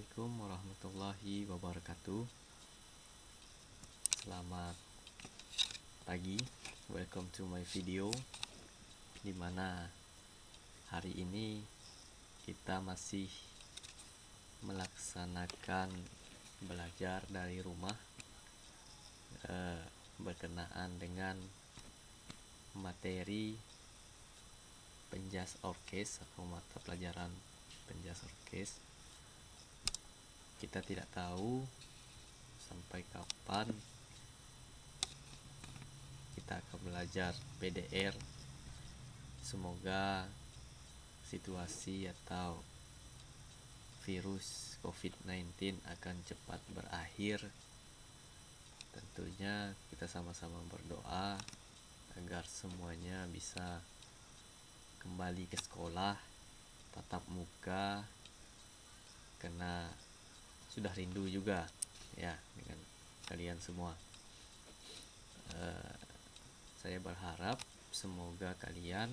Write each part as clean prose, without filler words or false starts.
Assalamualaikum warahmatullahi wabarakatuh. Selamat pagi, welcome to my video. Dimana hari ini kita masih melaksanakan belajar dari rumah berkenaan dengan materi penjas orkes atau mata pelajaran penjas orkes. Kita tidak tahu sampai kapan kita akan belajar PDR. Semoga situasi atau virus COVID-19 akan cepat berakhir. Tentunya kita sama-sama berdoa agar semuanya bisa kembali ke sekolah tatap muka, karena sudah rindu juga ya dengan kalian semua. Saya berharap semoga kalian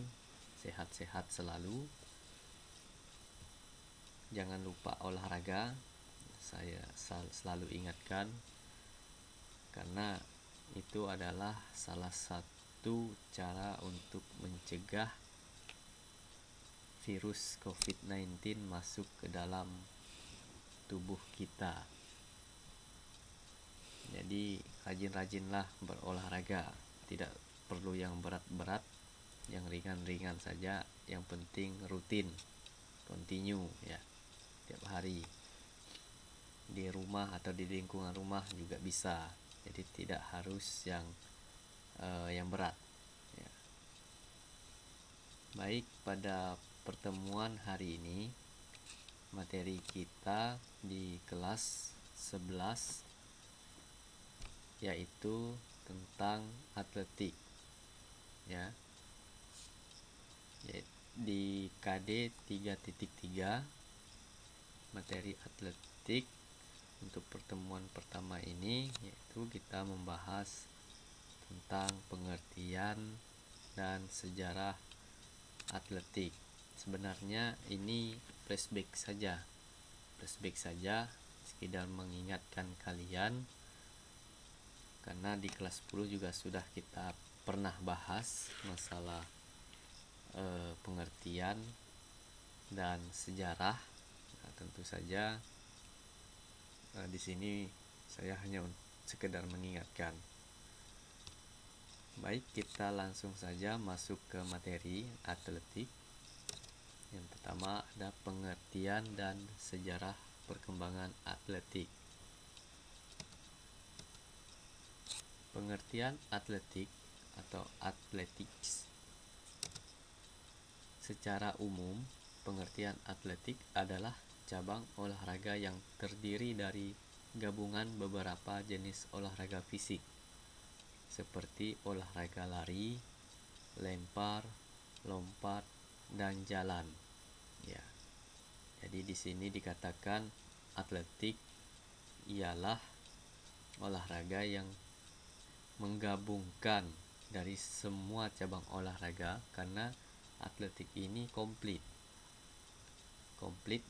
sehat-sehat selalu. Jangan lupa olahraga. Saya selalu ingatkan, karena itu adalah salah satu cara untuk mencegah virus COVID-19 masuk ke dalam tubuh kita. Jadi rajin-rajinlah berolahraga. Tidak perlu yang berat-berat, yang ringan-ringan saja. Yang penting rutin, continue ya, tiap hari. Di rumah atau di lingkungan rumah juga bisa. Jadi tidak harus yang berat ya. Baik, pada pertemuan hari ini materi kita di kelas 11 yaitu tentang atletik ya. Di KD 3.3 materi atletik untuk pertemuan pertama ini, yaitu kita membahas tentang pengertian dan sejarah atletik. Sebenarnya ini flashback saja, sekedar mengingatkan kalian, karena di kelas 10 juga sudah kita pernah bahas masalah pengertian dan sejarah. Nah, tentu saja di sini saya hanya sekedar mengingatkan. Baik, kita langsung saja masuk ke materi atletik. Yang pertama ada pengertian dan sejarah perkembangan atletik. Pengertian atletik atau athletics. Secara umum, pengertian atletik adalah cabang olahraga yang terdiri dari gabungan beberapa jenis olahraga fisik, seperti olahraga lari, lempar, lompat, dan jalan. Ya. Jadi di sini dikatakan atletik ialah olahraga yang menggabungkan dari semua cabang olahraga, karena atletik ini komplit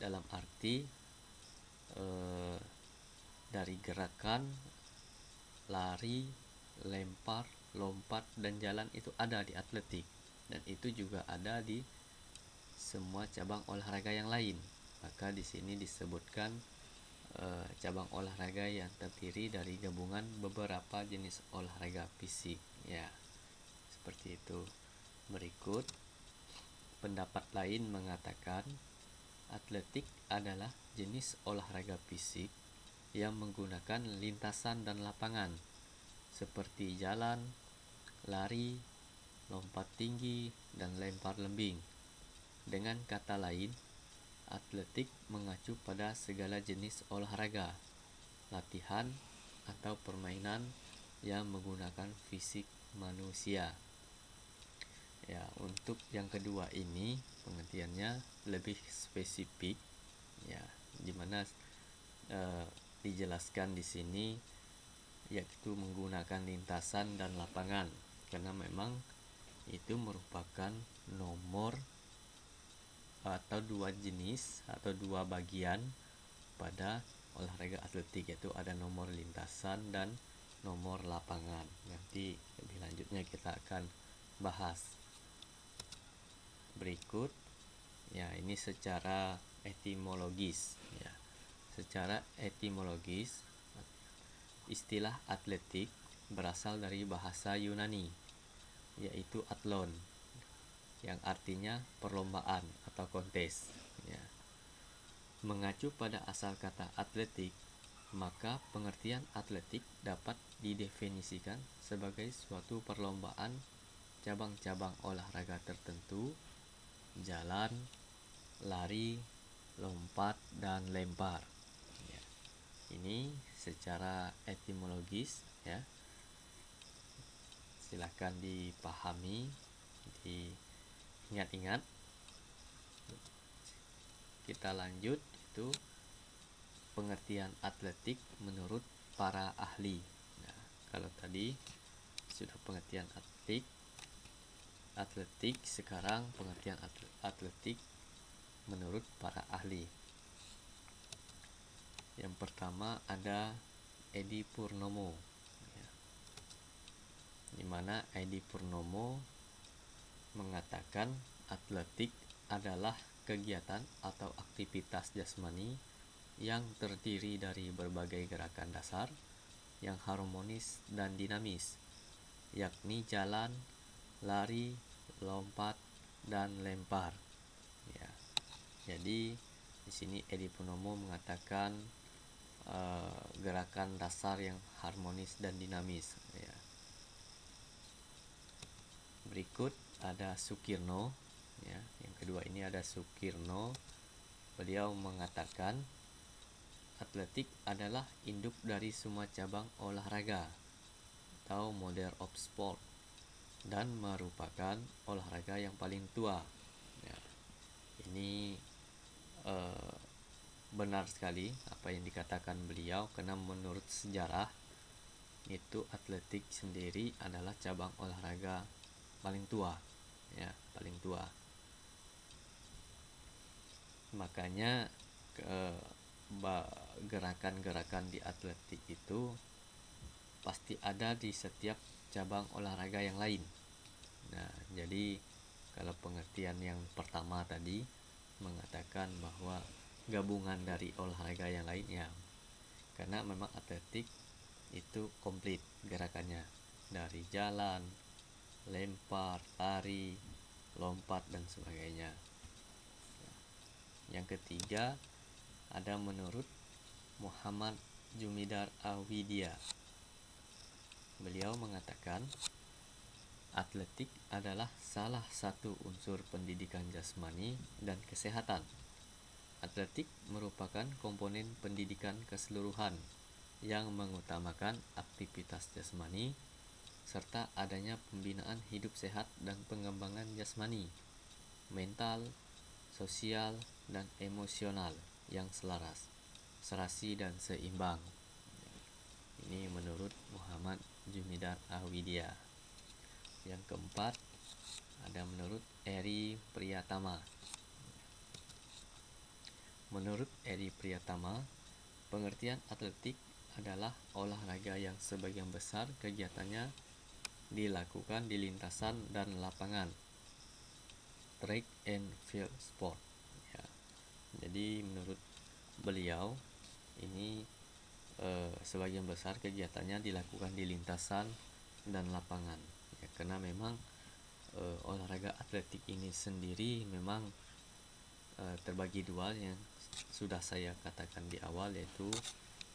dalam arti dari gerakan lari, lempar, lompat, dan jalan itu ada di atletik, dan itu juga ada di semua cabang olahraga yang lain. Maka di sini disebutkan cabang olahraga yang terdiri dari gabungan beberapa jenis olahraga fisik ya, seperti itu. Berikut pendapat lain mengatakan atletik adalah jenis olahraga fisik yang menggunakan lintasan dan lapangan, seperti jalan, lari, lompat tinggi, dan lempar lembing. Dengan kata lain, atletik mengacu pada segala jenis olahraga, latihan, atau permainan yang menggunakan fisik manusia. Ya, untuk yang kedua ini pengertiannya lebih spesifik ya, dimana dijelaskan di sini yaitu menggunakan lintasan dan lapangan, karena memang itu merupakan nomor atau dua jenis atau dua bagian pada olahraga atletik, yaitu ada nomor lintasan dan nomor lapangan. Nanti lebih lanjutnya kita akan bahas. Berikut ya, ini secara etimologis ya. Secara etimologis, istilah atletik berasal dari bahasa Yunani, yaitu atlon, yang artinya perlombaan atau kontes ya. Mengacu pada asal kata atletik, maka pengertian atletik dapat didefinisikan sebagai suatu perlombaan cabang-cabang olahraga tertentu: jalan, lari, lompat, dan lempar ya. Ini secara etimologis ya, silakan dipahami, diingat-ingat. Kita lanjut, itu pengertian atletik menurut para ahli. Nah, kalau tadi sudah pengertian atletik, sekarang pengertian atletik menurut para ahli. Yang pertama ada Edi Purnomo ya, di mana Edi Purnomo mengatakan atletik adalah kegiatan atau aktivitas jasmani yang terdiri dari berbagai gerakan dasar yang harmonis dan dinamis, yakni jalan, lari, lompat, dan lempar ya. Jadi di sini Edi Purnomo mengatakan gerakan dasar yang harmonis dan dinamis ya. Berikut ada Sukirno ya. Yang kedua ini ada Sukirno. Beliau mengatakan atletik adalah induk dari semua cabang olahraga atau mother of sport dan merupakan olahraga yang paling tua ya. Ini benar sekali apa yang dikatakan beliau, karena menurut sejarah itu atletik sendiri adalah cabang olahraga paling tua ya, paling tua. Makanya gerakan-gerakan di atletik itu pasti ada di setiap cabang olahraga yang lain. Nah, jadi kalau pengertian yang pertama tadi mengatakan bahwa gabungan dari olahraga yang lainnya, karena memang atletik itu komplit gerakannya, dari jalan, lempar, lari, lompat, dan sebagainya. Yang ketiga ada menurut Muhammad Jumidar Awidya. Beliau mengatakan atletik adalah salah satu unsur pendidikan jasmani dan kesehatan. Atletik merupakan komponen pendidikan keseluruhan yang mengutamakan aktivitas jasmani serta adanya pembinaan hidup sehat dan pengembangan jasmani, mental, sosial, dan emosional yang selaras, serasi, dan seimbang. Ini menurut Muhammad Jumidar Awidya. Yang keempat ada menurut Eri Priyatama. Menurut Eri Priyatama, pengertian atletik adalah olahraga yang sebagian besar kegiatannya dilakukan di lintasan dan lapangan, track and field sport ya. Jadi menurut beliau ini sebagian besar kegiatannya dilakukan di lintasan dan lapangan ya, karena memang olahraga atletik ini sendiri memang terbagi dua, yang sudah saya katakan di awal, yaitu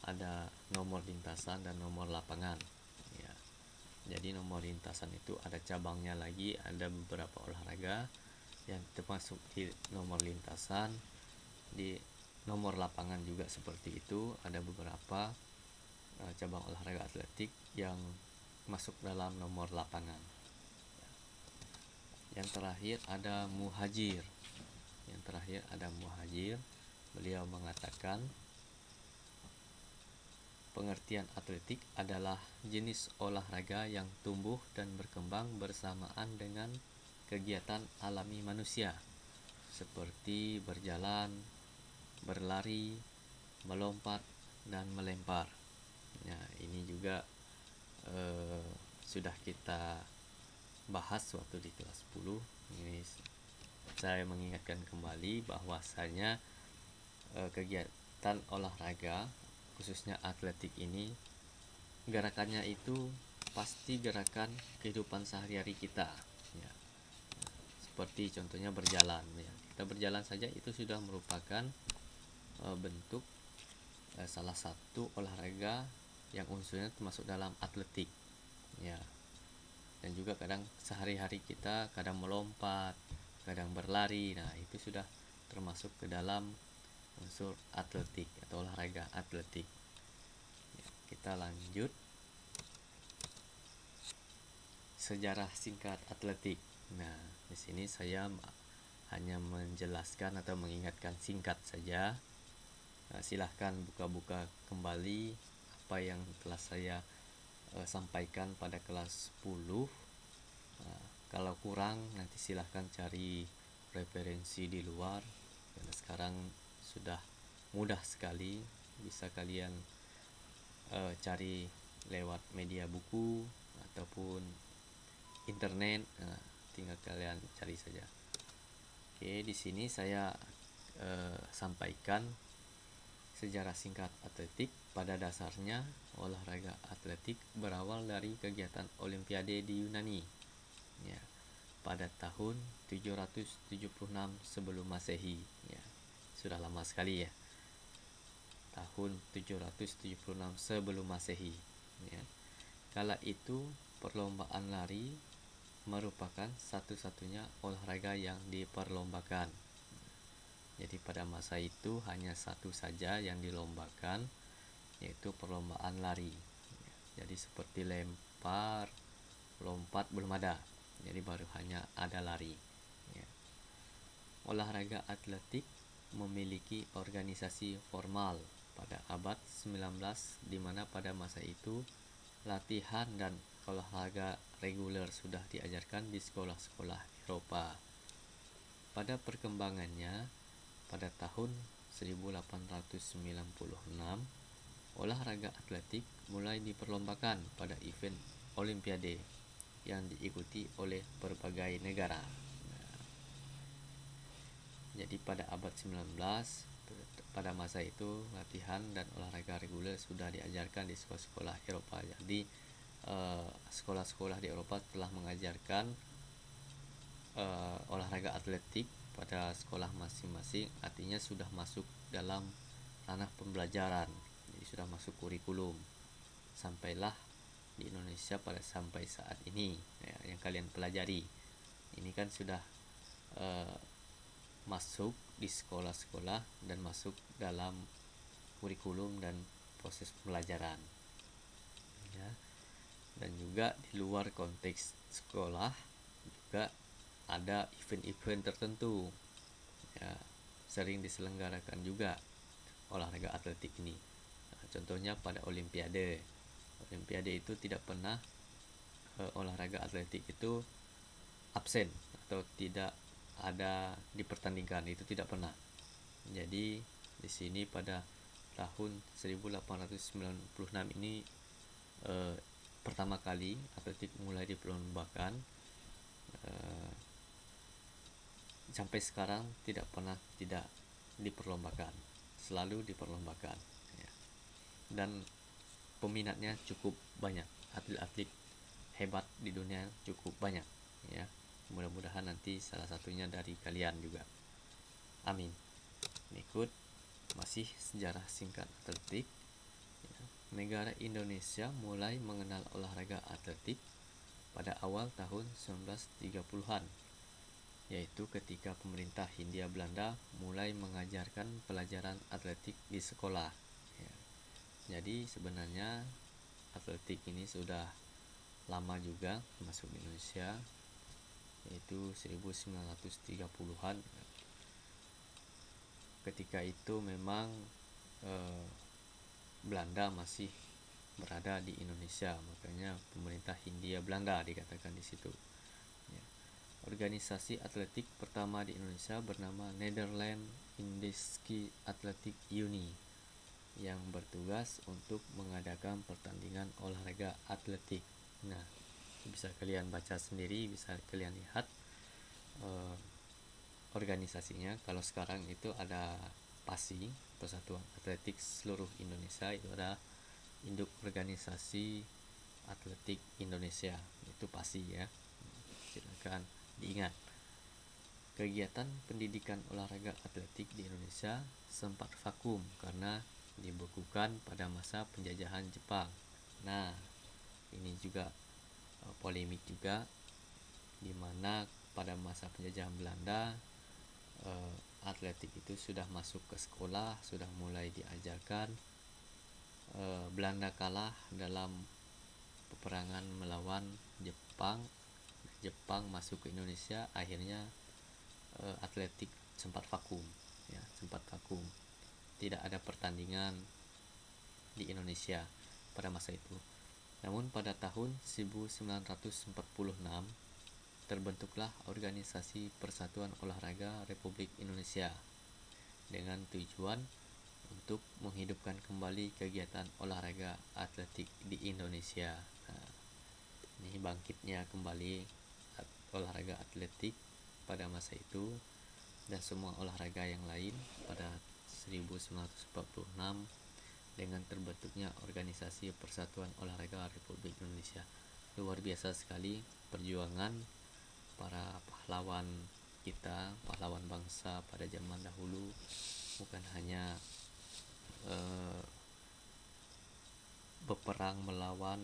ada nomor lintasan dan nomor lapangan ya. Jadi nomor lintasan itu ada cabangnya lagi, ada beberapa olahraga yang termasuk di nomor lintasan. Di nomor lapangan juga seperti itu, ada beberapa cabang olahraga atletik yang masuk dalam nomor lapangan. Yang terakhir ada Muhajir. Beliau mengatakan pengertian atletik adalah jenis olahraga yang tumbuh dan berkembang bersamaan dengan kegiatan alami manusia seperti berjalan, berlari, melompat, dan melempar. Nah, ini juga sudah kita bahas waktu di kelas 10. Ini saya mengingatkan kembali bahwasanya kegiatan olahraga khususnya atletik ini gerakannya itu pasti gerakan kehidupan sehari-hari kita ya. Seperti contohnya berjalan ya. Kita berjalan saja itu sudah merupakan bentuk salah satu olahraga yang unsurnya termasuk dalam atletik ya. Dan juga kadang sehari-hari kita kadang melompat, kadang berlari. Nah, itu sudah termasuk ke dalam unsur atletik atau olahraga atletik ya. Kita lanjut sejarah singkat atletik. Nah, di sini saya hanya menjelaskan atau mengingatkan singkat saja. Silahkan buka-buka kembali apa yang telah saya sampaikan pada kelas 10. Kalau kurang nanti silahkan cari referensi di luar, karena sekarang sudah mudah sekali, bisa kalian cari lewat media buku ataupun internet. Tinggal kalian cari saja. Oke, di sini saya sampaikan sejarah singkat atletik. Pada dasarnya olahraga atletik berawal dari kegiatan olimpiade di Yunani ya, pada tahun 776 sebelum Masehi ya. Sudah lama sekali ya. Tahun 776 sebelum Masehi ya. Kala itu perlombaan lari merupakan satu-satunya olahraga yang diperlombakan. Jadi pada masa itu hanya satu saja yang dilombakan, yaitu perlombaan lari. Jadi seperti lempar, lompat belum ada. Jadi baru hanya ada lari. Ya. Olahraga atletik memiliki organisasi formal pada abad 19, di mana pada masa itu latihan dan olahraga reguler sudah diajarkan di sekolah-sekolah Eropa. Pada perkembangannya, pada tahun 1896, olahraga atletik mulai diperlombakan pada event olimpiade yang diikuti oleh berbagai negara. Jadi pada abad 19, pada masa itu latihan dan olahraga reguler sudah diajarkan di sekolah-sekolah Eropa. Jadi sekolah-sekolah di Eropa telah mengajarkan olahraga atletik pada sekolah masing-masing, artinya sudah masuk dalam ranah pembelajaran, jadi sudah masuk kurikulum. Sampailah di Indonesia pada sampai saat ini ya, yang kalian pelajari ini kan sudah masuk di sekolah-sekolah dan masuk dalam kurikulum dan proses pembelajaran ya. Dan juga di luar konteks sekolah juga ada event-event tertentu ya, sering diselenggarakan juga olahraga atletik ini. Contohnya pada olimpiade itu tidak pernah olahraga atletik itu absen atau tidak ada dipertandingkan, itu tidak pernah. Jadi di sini pada tahun 1896 ini pertama kali atletik mulai diperlombakan. Sampai sekarang tidak pernah tidak diperlombakan, selalu diperlombakan ya. Dan peminatnya cukup banyak, atlet-atlet hebat di dunia cukup banyak ya. Mudah-mudahan nanti salah satunya dari kalian juga, amin. Berikut masih sejarah singkat atletik ya. Negara Indonesia mulai mengenal olahraga atletik pada awal tahun 1930-an, yaitu ketika pemerintah Hindia Belanda mulai mengajarkan pelajaran atletik di sekolah ya. Jadi sebenarnya atletik ini sudah lama juga masuk di Indonesia, yaitu 1930-an. Ketika itu memang Belanda masih berada di Indonesia, makanya pemerintah Hindia Belanda dikatakan di situ. Organisasi atletik pertama di Indonesia bernama Netherlands Indische Athletic Unie yang bertugas untuk mengadakan pertandingan olahraga atletik. Nah, bisa kalian baca sendiri, bisa kalian lihat organisasinya. Kalau sekarang itu ada PASI, Persatuan Atletik Seluruh Indonesia, itu ada induk organisasi atletik Indonesia, itu PASI ya. Silakan diingat. Kegiatan pendidikan olahraga atletik di Indonesia sempat vakum karena dibekukan pada masa penjajahan Jepang. Nah, ini juga polemik juga, di mana pada masa penjajahan Belanda atletik itu sudah masuk ke sekolah, sudah mulai diajarkan. Belanda kalah dalam peperangan melawan Jepang. Jepang masuk ke Indonesia, akhirnya atletik sempat vakum, ya, sempat vakum. Tidak ada pertandingan di Indonesia pada masa itu. Namun pada tahun 1946 terbentuklah organisasi Persatuan Olahraga Republik Indonesia dengan tujuan untuk menghidupkan kembali kegiatan olahraga atletik di Indonesia. Nah, ini bangkitnya kembali olahraga atletik pada masa itu dan semua olahraga yang lain pada 1946 dengan terbentuknya organisasi Persatuan Olahraga Republik Indonesia. Luar biasa sekali perjuangan para pahlawan kita, pahlawan bangsa pada zaman dahulu, bukan hanya berperang melawan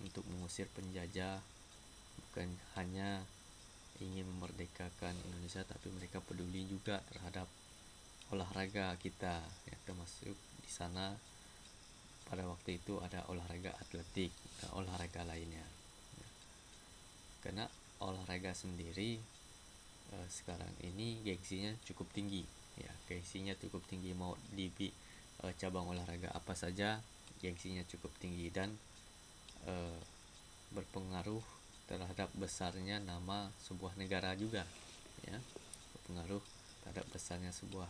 untuk mengusir penjajah, bukan hanya ingin memerdekakan Indonesia, tapi mereka peduli juga terhadap olahraga kita, ya, termasuk di sana pada waktu itu ada olahraga atletik dan olahraga lainnya. Karena olahraga sendiri sekarang ini gengsinya cukup tinggi, ya, gengsinya cukup tinggi. Mau di cabang olahraga apa saja gengsinya cukup tinggi dan berpengaruh terhadap besarnya nama sebuah negara juga, ya, berpengaruh terhadap besarnya sebuah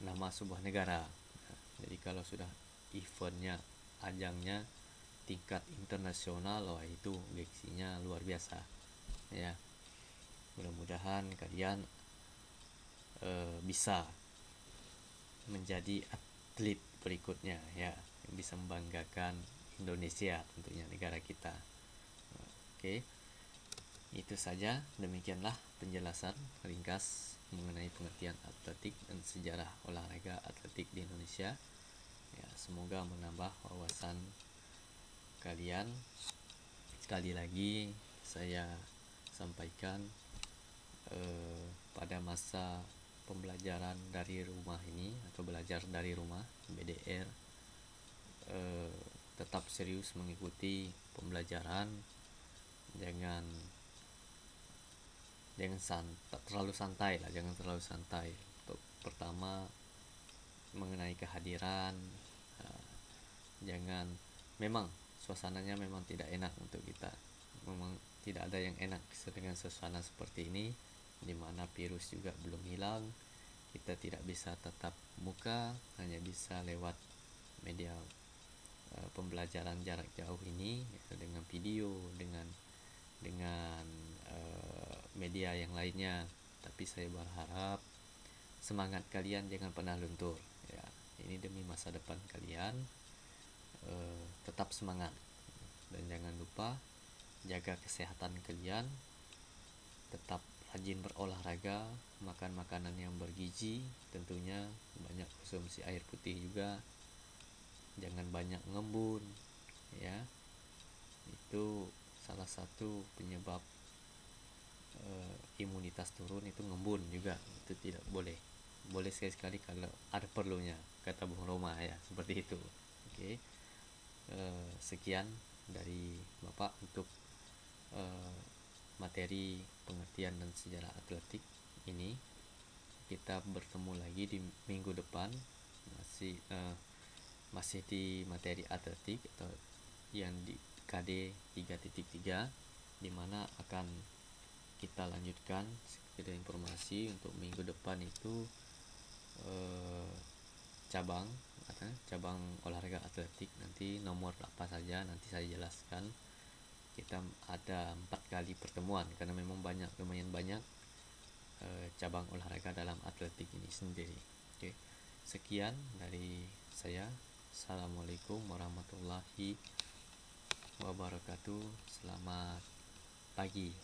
nama sebuah negara. Jadi kalau sudah eventnya, ajangnya tingkat internasional, wah itu gengsinya luar biasa, ya. Mudah-mudahan kalian bisa menjadi atlet berikutnya, ya, yang bisa membanggakan Indonesia, tentunya negara kita. Oke, itu saja, demikianlah penjelasan ringkas mengenai pengertian atletik dan sejarah olahraga atletik di Indonesia. Ya, semoga menambah wawasan kalian. Sekali lagi saya sampaikan pada masa pembelajaran dari rumah ini atau belajar dari rumah BDR, tetap serius mengikuti pembelajaran, jangan terlalu santai lah, jangan terlalu santai. Untuk pertama mengenai kehadiran, jangan, memang suasananya memang tidak enak untuk kita, memang tidak ada yang enak dengan suasana seperti ini, dimana virus juga belum hilang. Kita tidak bisa tatap muka, hanya bisa lewat media pembelajaran jarak jauh ini, yaitu dengan video, dengan media yang lainnya. Tapi saya berharap semangat kalian jangan pernah luntur, ya. Ini demi masa depan kalian. Tetap semangat dan jangan lupa jaga kesehatan kalian, tetap rajin berolahraga, makan makanan yang bergizi, tentunya banyak konsumsi air putih juga, jangan banyak ngembun, ya, itu salah satu penyebab imunitas turun, itu ngembun juga, itu tidak boleh sekali-sekali kalau ada perlunya, kata Bung Roma, ya, seperti itu. Oke. Sekian dari Bapak untuk materi pengertian dan sejarah atletik ini. Kita bertemu lagi di minggu depan, masih di materi atletik atau yang di KD 3.3, di mana akan kita lanjutkan sekedar informasi untuk minggu depan itu cabang cabang olahraga atletik. Nanti nomor apa saja nanti saya jelaskan. Kita ada 4 kali pertemuan karena memang lumayan banyak cabang olahraga dalam atletik ini sendiri. Oke. Sekian dari saya. Assalamualaikum warahmatullahi wabarakatuh. Selamat pagi.